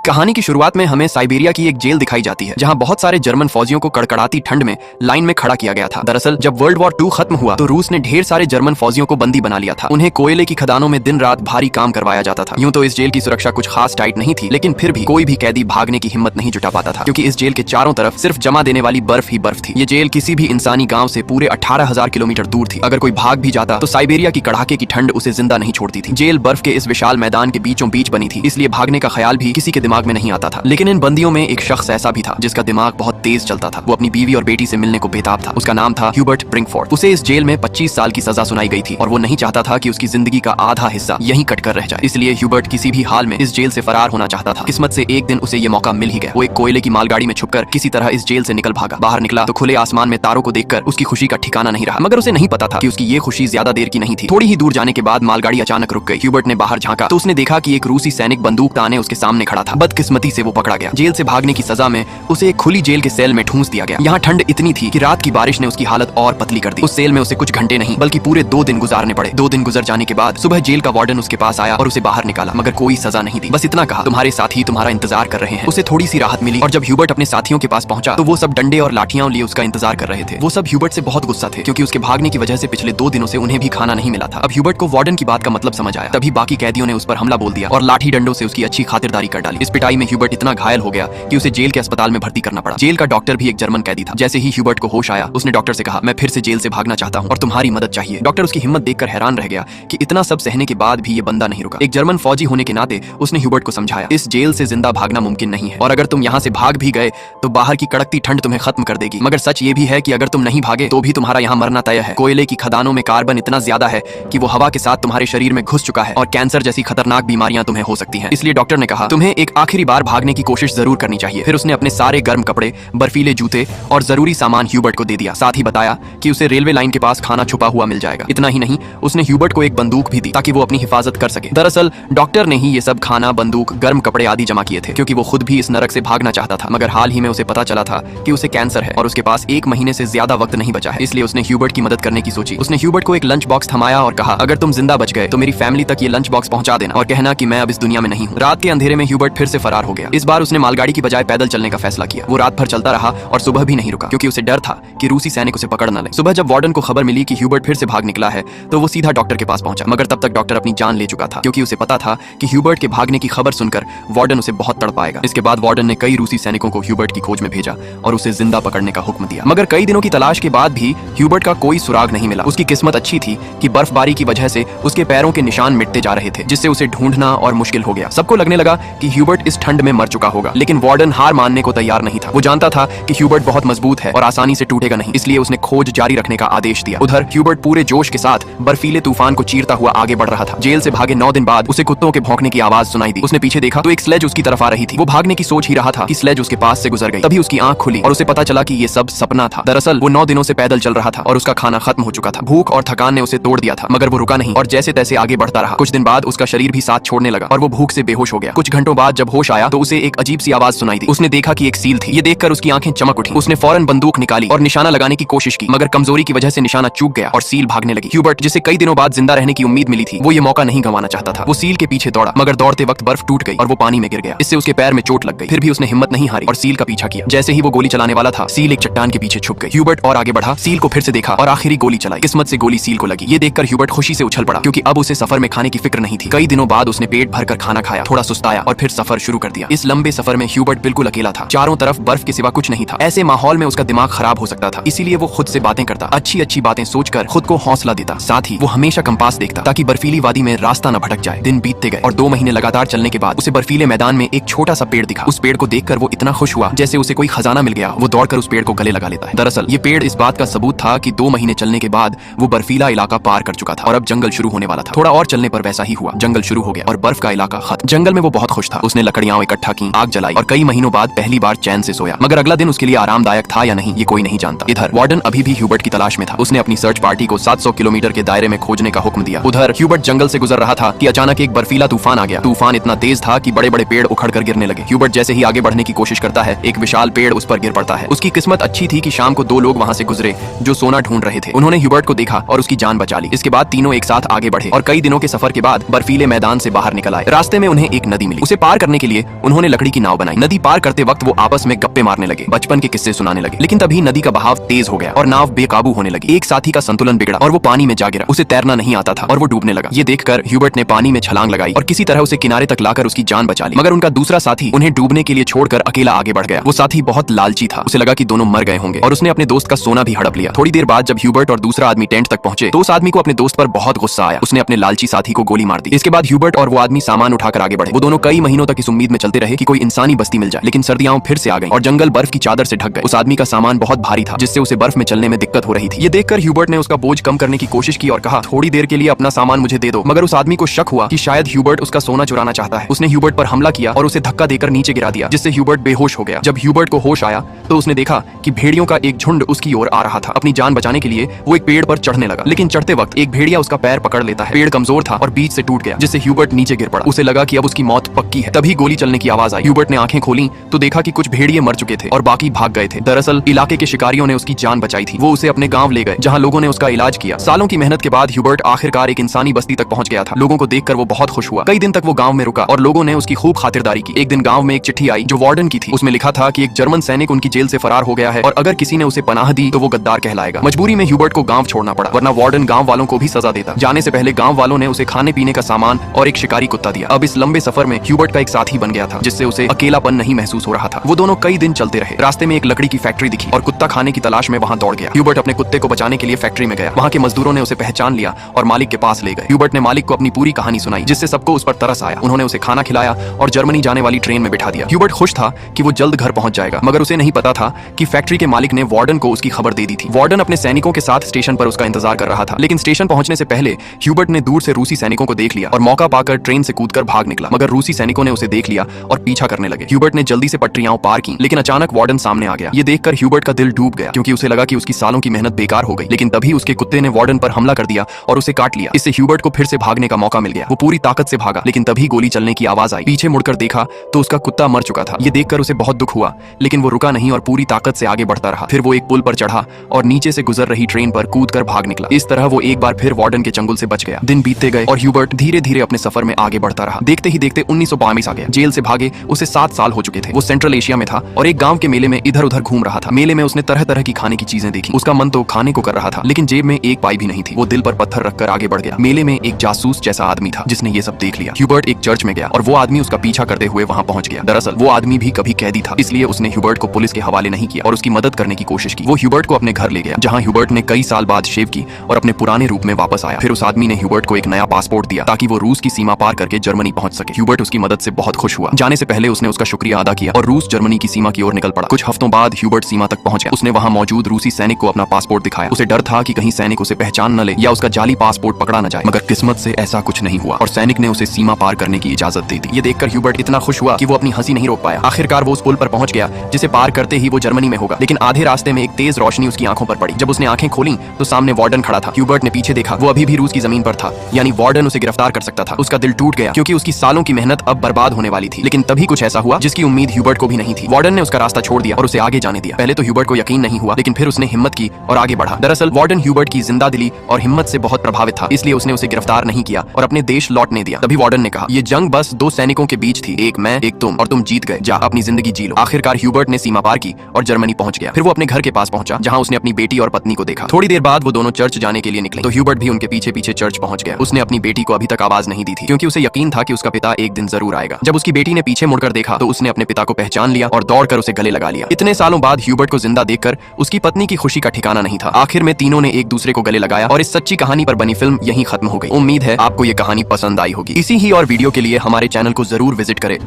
कहानी की शुरुआत में हमें साइबेरिया की एक जेल दिखाई जाती है जहां बहुत सारे जर्मन फौजियों को कड़कड़ाती ठंड में लाइन में खड़ा किया गया था। दरअसल जब वर्ल्ड वॉर 2 खत्म हुआ तो रूस ने ढेर सारे जर्मन फौजियों को बंदी बना लिया था। उन्हें कोयले की खदानों में दिन रात भारी काम करवाया जाता था। यूं तो इस जेल की सुरक्षा कुछ खास टाइट नहीं थी, लेकिन फिर भी कोई भी कैदी भागने की हिम्मत नहीं जुटा पाता था, क्योंकि इस जेल के चारों तरफ सिर्फ जमा देने वाली बर्फ ही बर्फ थी। ये जेल किसी भी इंसानी गाँव से पूरे 18,000 किलोमीटर दूर थी। अगर कोई भाग भी जाता तो साइबेरिया की कड़ाके की ठंड उसे जिंदा नहीं छोड़ती थी। जेल बर्फ के इस विशाल मैदान के बीचों बीच बनी थी, इसलिए भागने का ख्याल भी किसी के दिमाग में नहीं आता था। लेकिन इन बंदियों में एक शख्स ऐसा भी था जिसका दिमाग बहुत तेज चलता था। वो अपनी बीवी और बेटी से मिलने को बेताब था। उसका नाम था ह्यूबर्ट ब्रिंकफोर्ड। उसे इस जेल में 25 साल की सजा सुनाई गई थी और वो नहीं चाहता था कि उसकी जिंदगी का आधा हिस्सा यहीं कटकर रह जाए। इसलिए ह्यूबर्ट किसी भी हाल में इस जेल से फरार होना चाहता था। किस्मत से एक दिन उसे ये मौका मिल ही गया। वो एक कोयले की मालगाड़ी में छुपकर किसी तरह इस जेल से निकल भागा। बाहर निकला तो खुले आसमान में तारों को देखकर उसकी खुशी का ठिकाना नहीं रहा, मगर उसे नहीं पता था कि उसकी ये खुशी ज्यादा देर की नहीं थी। थोड़ी ही दूर जाने के बाद मालगाड़ी अचानक रुक गई। ह्यूबर्ट ने बाहर झांका तो उसने देखा कि एक रूसी सैनिक बंदूक ताने उसके सामने खड़ा था। बदकिस्मती से वो पकड़ा गया। जेल से भागने की सजा में उसे एक खुली जेल के सेल में ठूंस दिया गया। यहाँ ठंड इतनी थी कि रात की बारिश ने उसकी हालत और पतली कर दी। उस सेल में उसे कुछ घंटे नहीं बल्कि पूरे 2 दिन गुजारने पड़े। 2 दिन गुजर जाने के बाद सुबह जेल का वार्डन उसके पास आया और उसे बाहर निकाला, मगर कोई सजा नहीं दी। बस इतना कहा, तुम्हारे साथी तुम्हारा इंतजार कर रहे हैं। उसे थोड़ी सी राहत मिली और जब ह्यूबर्ट अपने साथियों के पास पहुंचा तो वो सब डंडे और लाठियां लिए उसका इंतजार कर रहे थे। वो सब ह्यूबर्ट से बहुत गुस्सा थे, क्योंकि उसके भागने की वजह से पिछले 2 दिनों से उन्हें भी खाना नहीं मिला था। अब ह्यूबर्ट को वार्डन की बात का मतलब समझ आया। तभी बाकी कैदियों ने उस पर हमला बोल दिया और लाठी डंडों से उसकी अच्छी खातिरदारी कर डाली। इस पिटाई में ह्यूबर्ट इतना घायल हो गया कि उसे जेल के अस्पताल में भर्ती करना पड़ा। जेल का डॉक्टर भी एक जर्मन कैदी था। जैसे ही ह्यूबर्ट को होश आया उसने डॉक्टर से कहा, मैं फिर से जेल से भागना चाहता हूं और तुम्हारी मदद चाहिए। डॉक्टर उसकी हिम्मत देखकर हैरान रह गया कि इतना सब सहने के बाद भी ये बंदा नहीं रुका। एक जर्मन फौजी होने के नाते उसने ह्यूबर्ट को समझाया, इस जेल से जिंदा भागना मुमकिन नहीं है और अगर तुम यहाँ से भाग भी गए तो बाहर की कड़कती ठंड तुम्हें खत्म कर देगी। मगर सच ये भी है कि अगर तुम नहीं भागे तो भी तुम्हारा यहाँ मरना तय है। कोयले की खदानों में कार्बन इतना ज्यादा है कि वो हवा के साथ तुम्हारे शरीर में घुस चुका है और कैंसर जैसी खतरनाक बीमारियां तुम्हें हो सकती हैं। इसलिए डॉक्टर ने कहा, तुम्हें एक आखिरी बार भागने की कोशिश जरूर करनी चाहिए। फिर उसने अपने सारे गर्म कपड़े, बर्फीले जूते और जरूरी सामान ह्यूबर्ट को दे दिया। साथ ही बताया कि उसे रेलवे लाइन के पास खाना छुपा हुआ मिल जाएगा। इतना ही नहीं, उसने ह्यूबर्ट को एक बंदूक भी दी ताकि वो अपनी हिफाजत कर सके। दरअसल डॉक्टर ने ही ये सब खाना, बंदूक, गर्म कपड़े आदि जमा किए थे, क्योंकि वो खुद भी इस नरक से भागना चाहता था। मगर हाल ही में उसे पता चला था कि उसे कैंसर है और उसके पास 1 महीने से ज्यादा वक्त नहीं बचा है। इसलिए उसने ह्यूबर्ट की मदद करने की सोची। उसने ह्यूबर्ट को एक लंच बॉक्स थमाया और कहा, अगर तुम जिंदा बच गए तो मेरी फैमिली तक ये लंच बॉक्स पहुंचा देना और कहना कि मैं अब इस दुनिया में नहीं हूँ। रात के अंधेरे में ह्यूबर्ट फिर से फरार हो गया। इस बार उसने मालगाड़ी की बजाय पैदल चलने का फैसला किया। वो रात भर चलता रहा और सुबह भी नहीं रुका, क्योंकि उसे डर था कि रूसी सैनिक उसे पकड़ न ले। सुबह जब वार्डन को खबर मिली कि ह्यूबर्ट फिर से भाग निकला है तो वो सीधा डॉक्टर के पास पहुंचा, मगर तब तक डॉक्टर अपनी जान ले चुका था, क्योंकि उसे पता था कि ह्यूबर्ट के भागने की खबर सुनकर वार्डन उसे बहुत तड़पाएगा। इसके बाद वार्डन ने कई रूसी सैनिकों को ह्यूबर्ट की खोज में भेजा और उसे जिंदा पकड़ने का हुक्म दिया। मगर कई दिनों की तलाश के बाद भी ह्यूबर्ट का कोई सुराग नहीं मिला। उसकी किस्मत अच्छी थी कि बर्फबारी की वजह से उसके पैरों के निशान मिटते जा रहे थे, जिससे उसे ढूंढना और मुश्किल हो गया। सबको लगने लगा कि ह्यूबर्ट इस ठंड में मर चुका होगा, लेकिन वार्डन हार मानने को तैयार नहीं था। वो जानता था कि ह्यूबर्ट बहुत मजबूत है और आसानी से टूटेगा नहीं, इसलिए उसने खोज जारी रखने का आदेश दिया। उधर ह्यूबर्ट पूरे जोश के साथ बर्फीले तूफान को चीरता हुआ आगे बढ़ रहा था। जेल से भागे 9 दिन बाद उसे कुत्तों के भौंकने की आवाज सुनाई दी। उसने पीछे देखा तो एक स्लेज उसकी तरफ आ रही थी। वो भागने की सोच ही रहा था कि स्लेज उसके पास से गुजर गई। तभी उसकी आंख खुली और उसे पता चला कि ये सब सपना था। दरअसल वो 9 दिनों से पैदल चल रहा था और उसका खाना खत्म हो चुका था। भूख और थकान ने उसे तोड़ दिया था, मगर वो रुका नहीं और जैसे तैसे आगे बढ़ता रहा। कुछ दिन बाद उसका शरीर भी साथ छोड़ने लगा और वो भूख से बेहोश हो गया। कुछ घंटों बाद जब होश आया तो उसे एक अजीब सी आवाज सुनाई दी। उसने देखा कि एक सील थी। ये देखकर उसकी आंखें चमक उठी। उसने फौरन बंदूक निकाली और निशाना लगाने की कोशिश की, मगर कमजोरी की वजह से निशाना चूक गया और सील भागने लगी। ह्यूबर्ट, जिसे कई दिनों बाद जिंदा रहने की उम्मीद मिली थी, वो ये मौका नहीं गंवाना चाहता था। वो सील के पीछे दौड़ा, मगर दौड़ते वक्त बर्फ टूट गई और वो पानी में गिर गया। इससे उसके पैर में चोट लग गई। फिर भी उसने हिम्मत नहीं हारी और सील का पीछा किया। जैसे ही वो गोली चलाने वाला था, सील एक चट्टान के पीछे छुप गई। ह्यूबर्ट और आगे बढ़ा, सील को फिर से देखा और आखिरी गोली चलाई। किस्मत से गोली सील को लगी। ये देखकर ह्यूबर्ट खुशी से उछल पड़ा, क्योंकि अब उसे सफर में खाने की फिक्र नहीं थी। कई दिनों बाद उसने पेट भरकर खाना खाया, थोड़ा सुस्ताया और फिर सफर शुरू कर दिया। इस लंबे सफर में ह्यूबर्ट बिल्कुल अकेला था। चारों तरफ बर्फ के सिवा कुछ नहीं था। ऐसे माहौल में उसका दिमाग खराब हो सकता था, इसीलिए वो खुद से बातें करता, अच्छी अच्छी बातें सोचकर खुद को हौसला देता। साथ ही वो हमेशा कंपास देखता ताकि बर्फीली वादी में रास्ता न भटक जाए। दिन बीतते गए और 2 महीने लगातार चलने के बाद उसे बर्फीले मैदान में एक छोटा सा पेड़ दिखा। उस पेड़ को देखकर वो इतना खुश हुआ जैसे उसे कोई खजाना मिल गया। वो दौड़कर उस पेड़ को गले लगा लेता है। दरअसल ये पेड़ इस बात का सबूत था कि 2 महीने चलने के बाद वो बर्फीला इलाका पार कर चुका था और अब जंगल शुरू होने वाला था। थोड़ा और चलने पर वैसा ही हुआ। जंगल शुरू हो गया और बर्फ का इलाका खत्म। जंगल में वो बहुत खुश था। उसने लकड़ियां इकट्ठा की, आग जलाई और कई महीनों बाद पहली बार चैन से सोया। मगर अगला दिन उसके लिए आरामदायक था या नहीं, ये कोई नहीं जानता। इधर वार्डन अभी भी ह्यूबर्ट की तलाश में था। उसने अपनी सर्च पार्टी को 700 किलोमीटर के दायरे में खोजने का हुक्म दिया। उधर ह्यूबर्ट जंगल से गुजर रहा था कि अचानक एक बर्फीला तूफान आ गया। तूफान इतना तेज था कि बड़े बड़े पेड़ उखड़कर गिरने लगे। ह्यूबर्ट जैसे ही आगे बढ़ने की कोशिश करता है, एक विशाल पेड़ उस पर गिर पड़ता है। उसकी किस्मत अच्छी थी कि शाम को 2 लोग वहां से गुजरे जो सोना ढूंढ रहे थे। उन्होंने ह्यूबर्ट को देखा और उसकी जान बचा ली। इसके बाद तीनों एक साथ आगे बढ़े और कई दिनों के सफर के बाद बर्फीले मैदान से बाहर निकल आए। रास्ते में उन्हें एक नदी मिली। उसे पार करने करने के लिए उन्होंने लकड़ी की नाव बनाई। नदी पार करते वक्त वो आपस में गप्पे मारने लगे, बचपन के किस्से सुनाने लगे। लेकिन तभी नदी का बहाव तेज हो गया और नाव बेकाबू होने लगी। एक साथी का संतुलन बिगड़ा और वो पानी में जा गिरा। उसे तैरना नहीं आता था और वो डूबने लगा। ये देखकर ह्यूबर्ट ने पानी में छलांग लगाई और किसी तरह उसे किनारे तक लाकर उसकी जान बचा ली। मगर उनका दूसरा साथी उन्हें डूबने के लिए छोड़कर अकेला आगे बढ़ गया। वो साथी बहुत लालची था, उसे लगा कि दोनों मर गए होंगे और उसने अपने दोस्त का सोना भी हड़प लिया। थोड़ी देर बाद जब ह्यूबर्ट और दूसरा आदमी टेंट तक पहुंचे तो उस आदमी को अपने दोस्त पर बहुत गुस्सा आया। उसने अपने लालची साथी को गोली मार दी। इसके बाद ह्यूबर्ट और वो आदमी सामान उठाकर आगे बढ़े। वो दोनों कई महीनों तक इस उम्मीद में चलते रहे कि कोई इंसानी बस्ती मिल जाए। लेकिन सर्दियां फिर से आ गई और जंगल बर्फ की चादर से ढक गए। उस आदमी का सामान बहुत भारी था जिससे उसे बर्फ में चलने में दिक्कत हो रही थी। ये देखकर ह्यूबर्ट ने उसका बोझ कम करने की कोशिश की और कहा, थोड़ी देर के लिए अपना सामान मुझे दे दो। मगर उस आदमी को शक हुआ कि शायद ह्यूबर्ट उसका सोना चुराना चाहता है। उसने ह्यूबर्ट पर हमला किया और उसे धक्का देकर नीचे गिरा दिया, जिससे ह्यूबर्ट बेहोश हो गया। जब ह्यूबर्ट को होश आया तो उसने देखा कि भेड़ियों का एक झुंड उसकी ओर आ रहा था। अपनी जान बचाने के लिए वो एक पेड़ पर चढ़ने लगा, लेकिन चढ़ते वक्त एक भेड़िया उसका पैर पकड़ लेता है। पेड़ कमजोर था और बीच से टूट गया, जिससे ह्यूबर्ट नीचे गिर पड़ा। उसे लगा कि अब उसकी मौत पक्की है। तभी गोली चलने की आवाज आई। ह्यूबर्ट ने आंखें खोली तो देखा कि कुछ भेड़िए मर चुके थे और बाकी भाग गए थे। दरअसल इलाके के शिकारियों ने उसकी जान बचाई थी। वो उसे अपने गांव ले गए जहां लोगों ने उसका इलाज किया। सालों की मेहनत के बाद ह्यूबर्ट आखिरकार एक इंसानी बस्ती तक पहुंच गया था। लोगों को देखकर वो बहुत खुश हुआ। कई दिन तक वो गांव में रुका और लोगों ने उसकी खूब खातिरदारी की। एक दिन गांव में एक चिट्ठी आई जो वार्डन की थी। उसमें लिखा था कि एक जर्मन सैनिक उनकी जेल से फरार हो गया है और अगर किसी ने उसे पनाह दी तो वो गद्दार कहलाएगा। मजबूरी में ह्यूबर्ट को गांव छोड़ना पड़ा, वरना वार्डन गांव वालों को भी सजा देता। जाने से पहले गांव वालों ने उसे खाने पीने का सामान और एक शिकारी कुत्ता दिया। अब इस लंबे सफर में ह्यूबर्ट का एक साथी बन गया था, जिससे उसे अकेलापन नहीं महसूस हो रहा था। वो दोनों कई दिन चलते रहे। रास्ते में एक लकड़ी की फैक्ट्री दिखी और कुत्ता खाने की तलाश में वहां दौड़ गया। ह्यूबर्ट अपने कुत्ते को बचाने के लिए फैक्ट्री में गया। वहां के मजदूरों ने उसे पहचान लिया और मालिक के पास ले गए। ह्यूबर्ट ने मालिक को अपनी पूरी कहानी सुनाई, जिससे सबको उस पर तरस आया। उन्होंने उसे खाना खिलाया और जर्मनी जाने वाली ट्रेन में बिठा दिया। ह्यूबर्ट खुश था कि वो जल्द घर पहुंच जाएगा, मगर उसे नहीं पता था कि फैक्ट्री के मालिक ने वार्डन को उसकी खबर दे दी थी। वार्डन अपने सैनिकों के साथ स्टेशन पर उसका इंतजार कर रहा था, लेकिन स्टेशन पहुंचने से पहले ह्यूबर्ट ने दूर से रूसी सैनिकों को देख लिया और मौका पाकर ट्रेन से कूदकर भाग निकला। मगर रूसी सैनिकों ने उसे देख लिया और पीछा करने लगे। ह्यूबर्ट ने जल्दी से पटरियां पार की, लेकिन अचानक वार्डन सामने आ गया। ये देखकर ह्यूबर्ट का दिल डूब गया, क्योंकि उसे लगा कि उसकी सालों की मेहनत बेकार हो गई। लेकिन तभी उसके कुत्ते ने वार्डन पर हमला कर दिया और उसे काट लिया। इससे ह्यूबर्ट को फिर से भागने का मौका मिल गया। वो पूरी ताकत से भागा, लेकिन तभी गोली चलने की आवाज आई। पीछे मुड़कर देखा तो उसका कुत्ता मर चुका था। ये देखकर उसे बहुत दुख हुआ, लेकिन वो रुका नहीं और पूरी ताकत से आगे बढ़ता रहा। फिर वो एक पुल पर चढ़ा और नीचे से गुजर रही ट्रेन पर कूदकर भाग निकला। इस तरह वो एक बार फिर वार्डन के चंगुल से बच गया। दिन बीतते गए और ह्यूबर्ट धीरे धीरे अपने सफर में आगे बढ़ता रहा। देखते ही देखते 1922 आ गया। जेल से भागे उसे 7 साल हो चुके थे। वो सेंट्रल एशिया में था और एक गांव के मेले में इधर उधर घूम रहा था। मेले में उसने तरह तरह की खाने की चीजें देखी। उसका मन तो खाने को कर रहा था, लेकिन जेब में एक पाई भी नहीं थी। वो दिल पर पत्थर रखकर आगे बढ़ गया। मेले में एक जासूस जैसा आदमी था जिसने ये सब देख लिया। ह्यूबर्ट एक चर्च में गया और वो आदमी उसका पीछा करते हुए वहां पहुंच गया। दरअसल वो आदमी भी कभी कैदी था, इसलिए उसने ह्यूबर्ट को पुलिस के हवाले नहीं किया और उसकी मदद करने की कोशिश की। वो ह्यूबर्ट को अपने घर ले गया, जहां ह्यूबर्ट ने कई साल बाद शेव की और अपने पुराने रूप में वापस आया। फिर उस आदमी ने ह्यूबर्ट को एक नया पासपोर्ट दिया ताकि वो रूस की सीमा पार करके जर्मनी पहुंच सके। ह्यूबर्ट उसकी मदद से बहुत खुश हुआ। जाने से पहले उसने उसका शुक्रिया अदा किया और रूस जर्मनी की सीमा की ओर निकल पड़ा। कुछ हफ्तों बाद ह्यूबर्ट सीमा तक पहुंच गया। उसने वहां मौजूद रूसी सैनिक को अपना पासपोर्ट दिखाया। उसे डर था कि कहीं सैनिक उसे पहचान न ले या उसका जाली पासपोर्ट पकड़ा न जाए, मगर किस्मत से ऐसा कुछ नहीं हुआ और सैनिक ने उसे सीमा पार करने की इजाजत दे दी। ये देखकर ह्यूबर्ट इतना खुश हुआ कि वो अपनी हंसी नहीं रोक पाया। आखिरकार वो उस पुल पर पहुंच गया जिसे पार करते ही वो जर्मनी में होगा। लेकिन आधे रास्ते में एक तेज रोशनी उसकी आंखों पर पड़ी। जब उसने आंखें खोली तो सामने वार्डन खड़ा था। ह्यूबर्ट ने पीछे देखा, वो अभी भी रूस की जमीन पर था, यानी वार्डन उसे गिरफ्तार कर सकता था। उसका दिल टूट गया क्योंकि उसकी सालों की मेहनत अब बर्बाद होने वाली थी। लेकिन तभी कुछ ऐसा हुआ जिसकी उम्मीद ह्यूबर्ट को भी नहीं थी। वार्डन ने उसका रास्ता छोड़ दिया और उसे आगे जाने दिया। पहले तो ह्यूबर्ट को यकीन नहीं हुआ, लेकिन फिर उसने हिम्मत की और आगे बढ़ा। दरअसल वार्डन ह्यूबर्ट की जिंदा दिली और हिम्मत से बहुत प्रभावित था, इसलिए उसने उसे गिरफ्तार नहीं किया और अपने देश लौटने दिया। तभी वार्डन ने कहा, ये जंग बस 2 सैनिकों के बीच थी, एक मैं एक तुम, और तुम जीत गए, जा अपनी जिंदगी जी लो। आखिरकार ह्यूबर्ट ने सीमा पार की और जर्मनी पहुंच गया। फिर वो अपने घर के पास पहुंचा, जहां उसने अपनी बेटी और पत्नी को देखा। थोड़ी देर बाद वो दोनों चर्च जाने के लिए निकले तो ह्यूबर्ट भी उनके पीछे पीछे चर्च पहुंच गया। उसने अपनी बेटी को अभी तक आवाज नहीं दी थी, क्योंकि उसे यकीन था कि उसका पिता एक दिन जरूर आएगा। जब उसकी बेटी ने पीछे मुड़कर देखा तो उसने अपने पिता को पहचान लिया और दौड़कर उसे गले लगा लिया। इतने सालों बाद ह्यूबर्ट को जिंदा देखकर उसकी पत्नी की खुशी का ठिकाना नहीं था। आखिर में तीनों ने एक दूसरे को गले लगाया और इस सच्ची कहानी पर बनी फिल्म यहीं खत्म हो गई। उम्मीद है आपको ये कहानी पसंद आई होगी। इसी ही और वीडियो के लिए हमारे चैनल को जरूर विजिट करें।